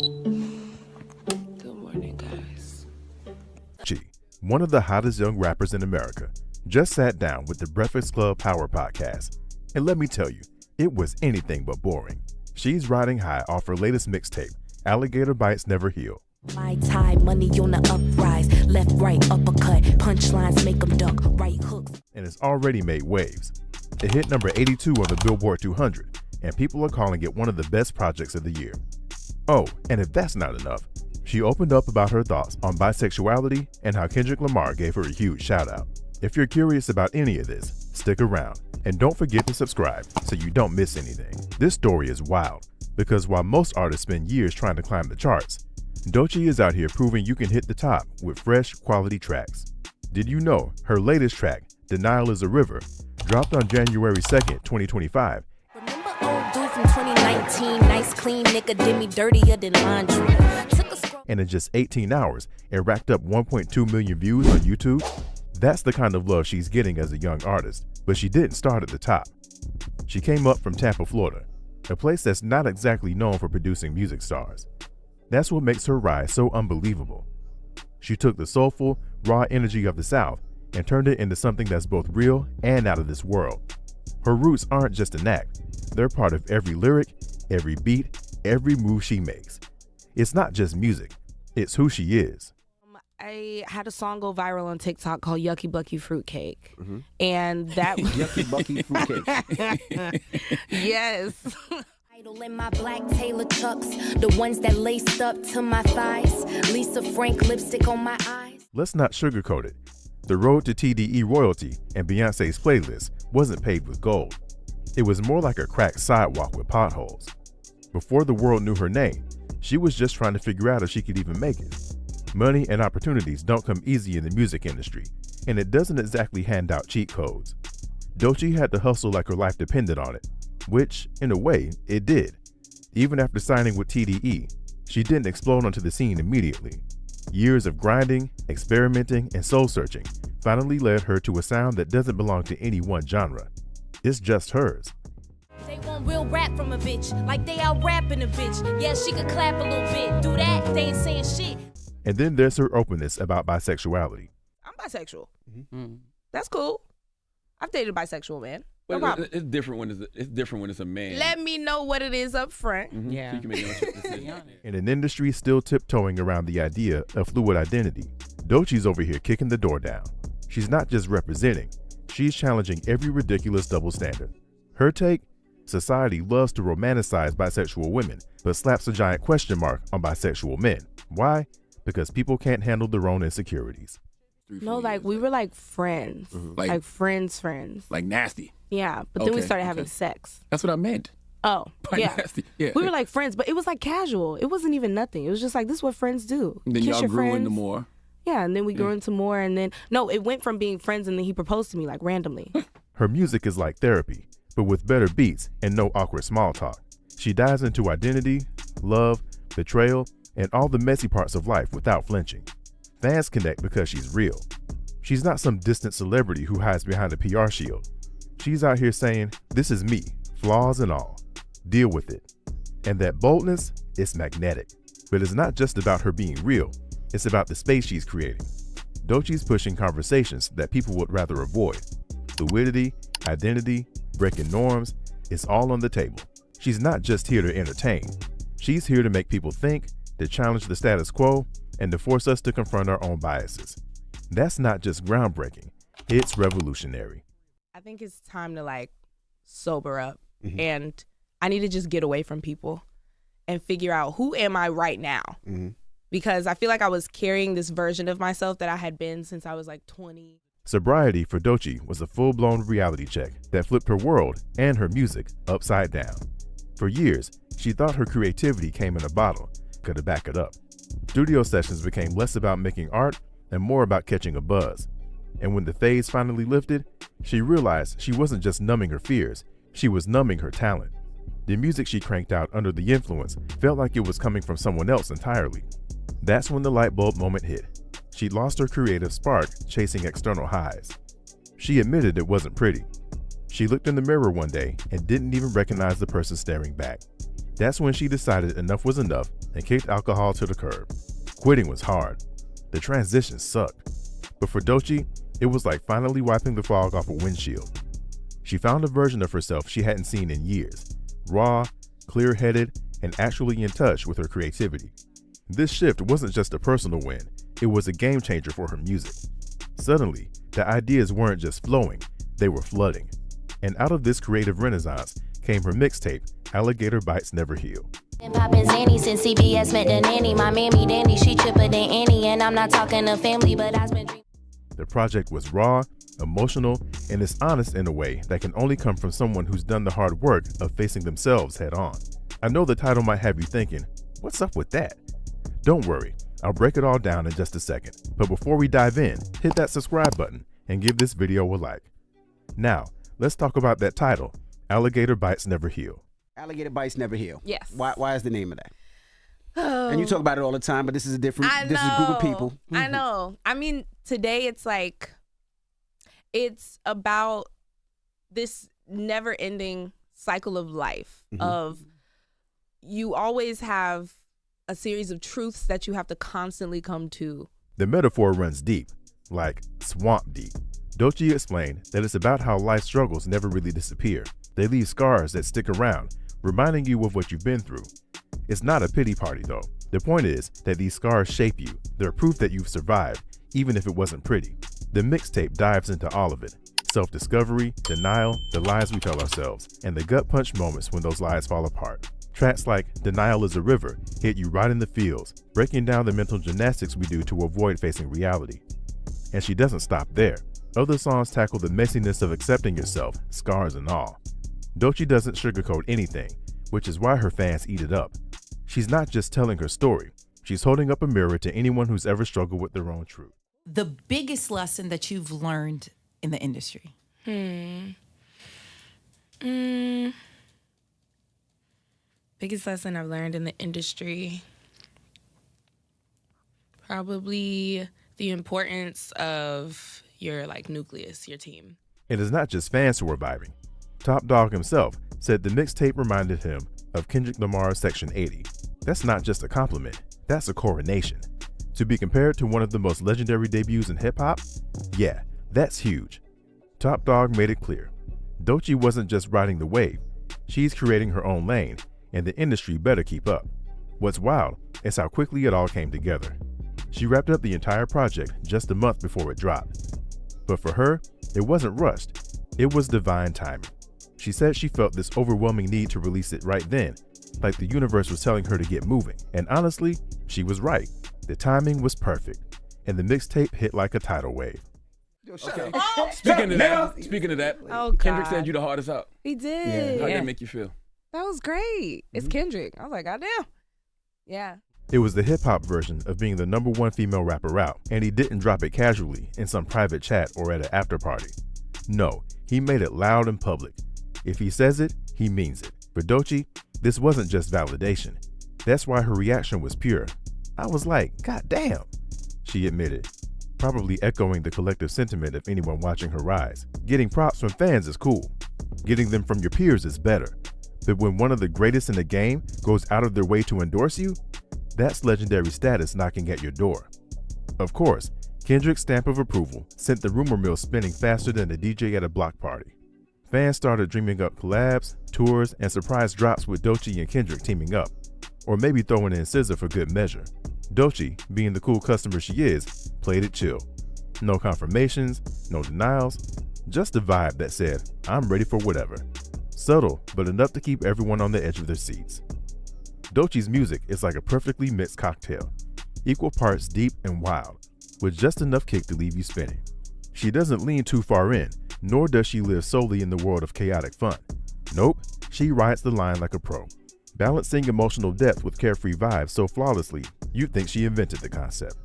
Good morning, guys. Doechii, one of the hottest young rappers in America, just sat down with the Breakfast Club Power podcast. And let me tell you, it was anything but boring. She's riding high off her latest mixtape, Alligator Bites Never Heal. My tie, money on the uprise, left, right, uppercut, punchlines make them duck, right hooks. And it's already made waves. It hit number 82 on the Billboard 200, and people are calling it one of the best projects of the year. Oh, and if that's not enough, she opened up about her thoughts on bisexuality and how Kendrick Lamar gave her a huge shout out. If you're curious about any of this, stick around and don't forget to subscribe so you don't miss anything. This story is wild because while most artists spend years trying to climb the charts, Doechii is out here proving you can hit the top with fresh, quality tracks. Did you know her latest track, Denial is a River, dropped on January 2nd, 2025, Remember old dude from 2019, nice clean nigga did me dirtier than laundry. Took a scroll. and in just 18 hours, it racked up 1.2 million views on YouTube? That's the kind of love she's getting as a young artist, but she didn't start at the top. She came up from Tampa, Florida, a place that's not exactly known for producing music stars. That's what makes her rise so unbelievable. She took the soulful, raw energy of the South and turned it into something that's both real and out of this world. Her roots aren't just an act, they're part of every lyric, every beat, every move she makes. It's not just music, it's who she is. I had a song go viral on TikTok called Yucky Bucky Fruitcake. And that Yucky Bucky Fruitcake. yes. Idol in my black Taylor chucks, the ones that laced up to my thighs. Lisa Frank lipstick on my eyes. Let's not sugarcoat it. The road to TDE royalty and Beyonce's playlist wasn't paved with gold. It was more like a cracked sidewalk with potholes. Before the world knew her name, she was just trying to figure out if she could even make it. Money and opportunities don't come easy in the music industry, and it doesn't exactly hand out cheat codes. Doechii had to hustle like her life depended on it, which, in a way, it did. Even after signing with TDE, she didn't explode onto the scene immediately. Years of grinding, experimenting, and soul-searching finally led her to a sound that doesn't belong to any one genre. It's just hers. They want real rap from a bitch, like they out rapping a bitch. Yeah, she could clap a little bit, do that, they ain't saying shit. And then there's her openness about bisexuality. I'm bisexual. That's cool. I've dated a bisexual man. No But problem. it's different when it's a man. Let me know what it is up front. So you can make your own decision. In an industry still tiptoeing around the idea of fluid identity, Doechii's over here kicking the door down. She's not just representing, she's challenging every ridiculous double standard. Her take? Society loves to romanticize bisexual women, but slaps a giant question mark on bisexual men. Why? Because people can't handle their own insecurities. No, like we were like friends. Like friends. Like nasty. Yeah, but then we Okay, started having okay. sex. That's what I meant. Oh, By yeah. nasty. Yeah. We were like friends, but it was like casual. It wasn't even nothing. It was just like, this is what friends do. And then Kiss y'all your grew into friends. more. Yeah, and then we grew into more, and then, no, it went from being friends, and then he proposed to me, like, randomly. Her music is like therapy, but with better beats and no awkward small talk. She dives into identity, love, betrayal, and all the messy parts of life without flinching. Fans connect because she's real. She's not some distant celebrity who hides behind a PR shield. She's out here saying, this is me, flaws and all. Deal with it. And that boldness is magnetic. But it's not just about her being real, it's about the space she's creating. Doechii's pushing conversations that people would rather avoid. Fluidity, identity, breaking norms, it's all on the table. She's not just here to entertain. She's here to make people think, to challenge the status quo, and to force us to confront our own biases. That's not just groundbreaking, it's revolutionary. I think it's time to, like, sober up, and I need to just get away from people and figure out, who am I right now? Because I feel like I was carrying this version of myself that I had been since I was like 20. Sobriety for Doechii was a full-blown reality check that flipped her world and her music upside down. For years, she thought her creativity came in a bottle, could back it up. Studio sessions became less about making art and more about catching a buzz. And when the phase finally lifted, she realized she wasn't just numbing her fears, she was numbing her talent. The music she cranked out under the influence felt like it was coming from someone else entirely. That's when the light bulb moment hit. She lost her creative spark chasing external highs. She admitted it wasn't pretty. She looked in the mirror one day and didn't even recognize the person staring back. That's when she decided enough was enough and kicked alcohol to the curb. Quitting was hard. The transition sucked. But for Doechii, it was like finally wiping the fog off a windshield. She found a version of herself she hadn't seen in years, raw, clear-headed, and actually in touch with her creativity. This shift wasn't just a personal win, it was a game changer for her music. Suddenly, the ideas weren't just flowing, they were flooding. And out of this creative renaissance came her mixtape, Alligator Bites Never Heal. Poppin' Zanny since CBS met the nanny. My mammy dandy, she chipper than Annie. And I'm not talking to family, but I spent dreams. The project was raw, emotional, and it's honest in a way that can only come from someone who's done the hard work of facing themselves head on. I know the title might have you thinking, what's up with that? Don't worry, I'll break it all down in just a second. But before we dive in, hit that subscribe button and give this video a like. Now, let's talk about that title, Alligator Bites Never Heal. Alligator Bites Never Heal. Yes. Why is the name of that? Oh. And you talk about it all the time, but this is a different, this is a group of people. I know. I mean, today it's like, it's about this never-ending cycle of life of you always have a series of truths that you have to constantly come to. The metaphor runs deep, like swamp deep. Doechii explained that it's about how life struggles never really disappear. They leave scars that stick around, reminding you of what you've been through. It's not a pity party though. The point is that these scars shape you. They're proof that you've survived, even if it wasn't pretty. The mixtape dives into all of it. Self-discovery, denial, the lies we tell ourselves, and the gut punch moments when those lies fall apart. Tracks like Denial is a River hit you right in the feels, breaking down the mental gymnastics we do to avoid facing reality. And she doesn't stop there. Other songs tackle the messiness of accepting yourself, scars and all. Doechii doesn't sugarcoat anything, which is why her fans eat it up. She's not just telling her story, she's holding up a mirror to anyone who's ever struggled with their own truth. The biggest lesson that you've learned in the industry? Biggest lesson I've learned in the industry, probably the importance of your nucleus, your team. And it's not just fans who are vibing. Top Dawg himself said the mixtape reminded him of Kendrick Lamar's Section 80. That's not just a compliment, that's a coronation. To be compared to one of the most legendary debuts in hip-hop? Yeah, that's huge. Top Dawg made it clear. Doechii wasn't just riding the wave, she's creating her own lane, and the industry better keep up. What's wild is how quickly it all came together. She wrapped up the entire project just a month before it dropped. But for her, it wasn't rushed, it was divine timing. She said she felt this overwhelming need to release it right then, like the universe was telling her to get moving. And honestly, she was right. The timing was perfect, and the mixtape hit like a tidal wave. Okay. Speaking of that, Oh, Kendrick God. said you the hardest out. He did. How did that make you feel? That was great. It's Kendrick. I was like, goddamn. Yeah. It was the hip-hop version of being the #1 female rapper out, and he didn't drop it casually in some private chat or at an after party. No, he made it loud and public. If he says it, he means it. For Doechii, this wasn't just validation. That's why her reaction was pure. I was like, God damn, she admitted, probably echoing the collective sentiment of anyone watching her rise. Getting props from fans is cool. Getting them from your peers is better. But when one of the greatest in the game goes out of their way to endorse you, that's legendary status knocking at your door. Of course, Kendrick's stamp of approval sent the rumor mill spinning faster than a DJ at a block party. Fans started dreaming up collabs, tours, and surprise drops with Doechii and Kendrick teaming up, or maybe throwing in SZA for good measure. Doechii, being the cool customer she is, played it chill. No confirmations, no denials, just a vibe that said, I'm ready for whatever. Subtle, but enough to keep everyone on the edge of their seats. Doechii's music is like a perfectly mixed cocktail, equal parts deep and wild, with just enough kick to leave you spinning. She doesn't lean too far in, nor does she live solely in the world of chaotic fun. Nope, she rides the line like a pro, balancing emotional depth with carefree vibes so flawlessly, you'd think she invented the concept.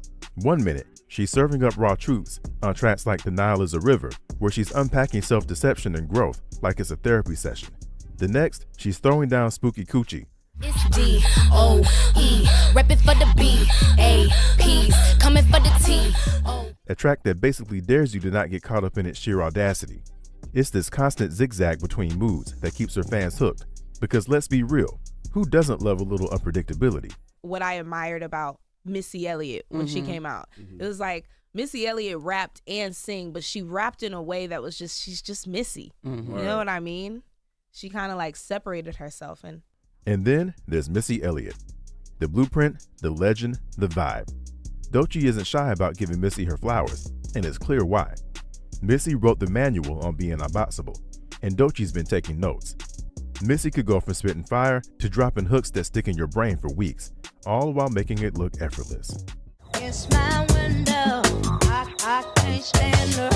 One minute, she's serving up raw truths on tracks like Denial is a River, where she's unpacking self-deception and growth like it's a therapy session. The next, she's throwing down spooky coochie. It's D-O-E, reppin' for the B-A-P's, coming for the T-O. A track that basically dares you to not get caught up in its sheer audacity. It's this constant zigzag between moods that keeps her fans hooked. Because let's be real, Who doesn't love a little unpredictability? What I admired about Missy Elliott when she came out, it was like Missy Elliott rapped and sang, but she rapped in a way that was just, she's just Missy. You know what I mean? She kind of like separated herself. And then there's Missy Elliott, the blueprint, the legend, the vibe. Doechii isn't shy about giving Missy her flowers, and it's clear why. Missy wrote the manual on being unboxable, and Doechii's been taking notes. Missy could go from spitting fire to dropping hooks that stick in your brain for weeks, all while making it look effortless. It's my window. I can't stand her.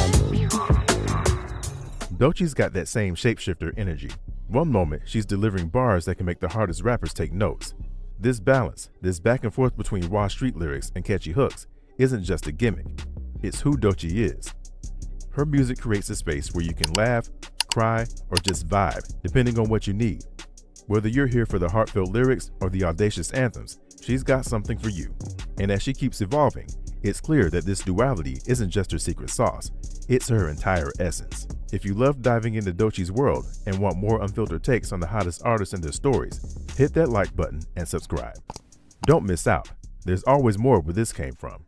Doechii's got that same shapeshifter energy. One moment, she's delivering bars that can make the hardest rappers take notes. This balance, this back and forth between raw street lyrics and catchy hooks, isn't just a gimmick. It's who Doechii is. Her music creates a space where you can laugh, cry, or just vibe, depending on what you need. Whether you're here for the heartfelt lyrics or the audacious anthems, she's got something for you. And as she keeps evolving, it's clear that this duality isn't just her secret sauce, it's her entire essence. If you love diving into Doechii's world and want more unfiltered takes on the hottest artists and their stories, hit that like button and subscribe. Don't miss out. There's always more where this came from.